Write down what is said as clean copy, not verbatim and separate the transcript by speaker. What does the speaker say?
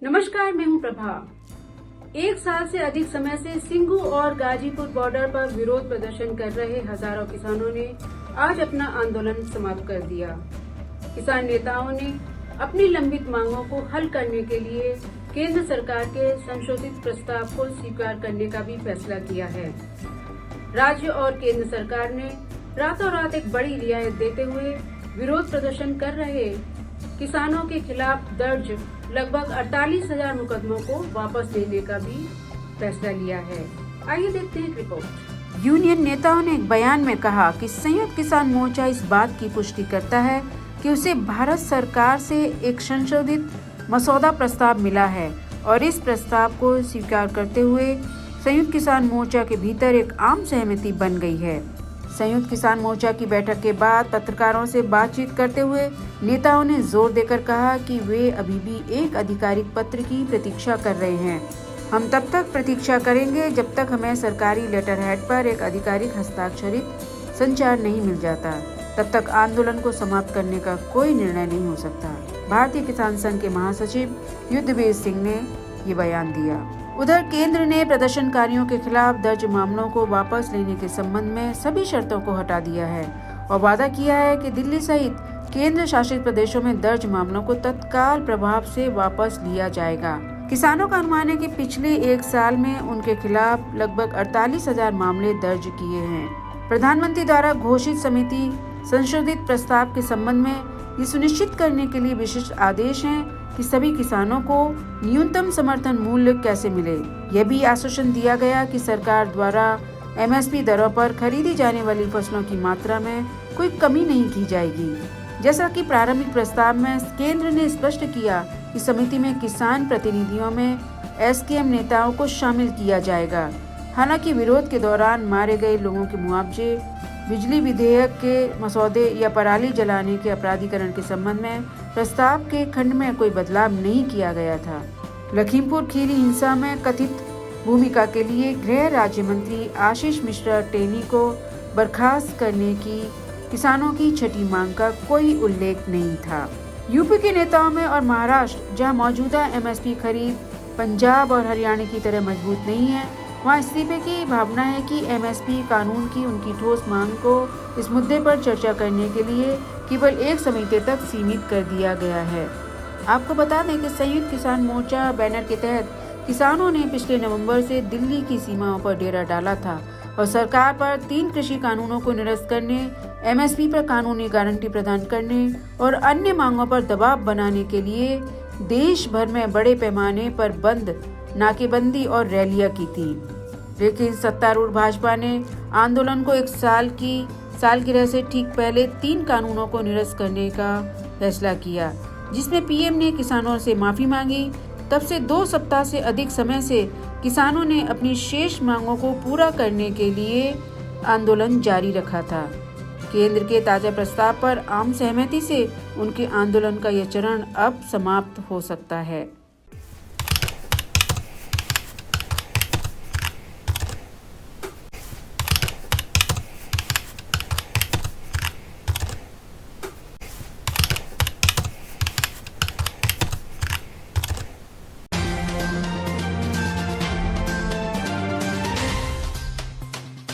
Speaker 1: नमस्कार, मैं हूं प्रभा। एक साल से अधिक समय से सिंघू और गाजीपुर बॉर्डर पर विरोध प्रदर्शन कर रहे हजारों किसानों ने आज अपना आंदोलन समाप्त कर दिया। किसान नेताओं ने अपनी लंबित मांगों को हल करने के लिए केंद्र सरकार के संशोधित प्रस्ताव को स्वीकार करने का भी फैसला किया है। राज्य और केंद्र सरकार ने रातों रात एक बड़ी रियायत देते हुए विरोध प्रदर्शन कर रहे किसानों के खिलाफ दर्ज लगभग 48,000 मुकदमों को वापस लेने का भी फैसला लिया है। आइए देखते हैं रिपोर्ट।
Speaker 2: यूनियन नेताओं ने एक बयान में कहा कि संयुक्त किसान मोर्चा इस बात की पुष्टि करता है कि उसे भारत सरकार से एक संशोधित मसौदा प्रस्ताव मिला है और इस प्रस्ताव को स्वीकार करते हुए संयुक्त किसान मोर्चा के भीतर एक आम सहमति बन गई है। संयुक्त किसान मोर्चा की बैठक के बाद पत्रकारों से बातचीत करते हुए नेताओं ने जोर देकर कहा कि वे अभी भी एक आधिकारिक पत्र की प्रतीक्षा कर रहे हैं। हम तब तक प्रतीक्षा करेंगे जब तक हमें सरकारी लेटर हेड पर एक आधिकारिक हस्ताक्षरित संचार नहीं मिल जाता। तब तक आंदोलन को समाप्त करने का कोई निर्णय नहीं हो सकता। भारतीय किसान संघ के महासचिव युद्धवीर सिंह ने ये बयान दिया। उधर केंद्र ने प्रदर्शनकारियों के खिलाफ दर्ज मामलों को वापस लेने के संबंध में सभी शर्तों को हटा दिया है और वादा किया है कि दिल्ली सहित केंद्र शासित प्रदेशों में दर्ज मामलों को तत्काल प्रभाव से वापस लिया जाएगा। किसानों का अनुमान है कि पिछले एक साल में उनके खिलाफ लगभग 48,000 मामले दर्ज किए हैं। प्रधानमंत्री द्वारा घोषित समिति संशोधित प्रस्ताव के संबंध में ये सुनिश्चित करने के लिए विशिष्ट आदेश हैं कि सभी किसानों को न्यूनतम समर्थन मूल्य कैसे मिले। यह भी आश्वासन दिया गया कि सरकार द्वारा एमएसपी दरों पर खरीदी जाने वाली फसलों की मात्रा में कोई कमी नहीं की जाएगी। जैसा कि प्रारंभिक प्रस्ताव में केंद्र ने स्पष्ट किया कि समिति में किसान प्रतिनिधियों में एसकेएम नेताओं को शामिल किया जाएगा। हालांकि विरोध के दौरान मारे गए लोगों के मुआवजे, बिजली विधेयक के मसौदे या पराली जलाने के अपराधीकरण के संबंध में प्रस्ताव के खंड में कोई बदलाव नहीं किया गया था। लखीमपुर खीरी हिंसा में कथित भूमिका के लिए गृह राज्य मंत्री आशीष मिश्रा टेनी को बर्खास्त करने की किसानों की छठी मांग का कोई उल्लेख नहीं था। यूपी के नेताओं में और महाराष्ट्र, जहां मौजूदा एमएसपी खरीद पंजाब और हरियाणा की तरह मजबूत नहीं है, वहाँ इस्तीफे की भावना है कि एमएसपी कानून की उनकी ठोस मांग को इस मुद्दे पर चर्चा करने के लिए केवल एक समिति तक सीमित कर दिया गया है। आपको बता दें कि संयुक्त किसान मोर्चा बैनर के तहत किसानों ने पिछले नवंबर से दिल्ली की सीमाओं पर डेरा डाला था और सरकार पर 3 कृषि कानूनों को निरस्त करने, एमएसपी पर कानूनी गारंटी प्रदान करने और अन्य मांगों पर दबाव बनाने के लिए देश भर में बड़े पैमाने पर बंद, नाकेबंदी और रैलियां की थी। लेकिन सत्तारूढ़ भाजपा ने आंदोलन को एक सालगिरह से ठीक पहले 3 कानूनों को निरस्त करने का फैसला किया, जिसमें पीएम ने किसानों से माफी मांगी। तब से 2 सप्ताह से अधिक समय से किसानों ने अपनी शेष मांगों को पूरा करने के लिए आंदोलन जारी रखा था। केंद्र के ताजा प्रस्ताव पर आम सहमति से उनके आंदोलन का यह चरण अब समाप्त हो सकता है।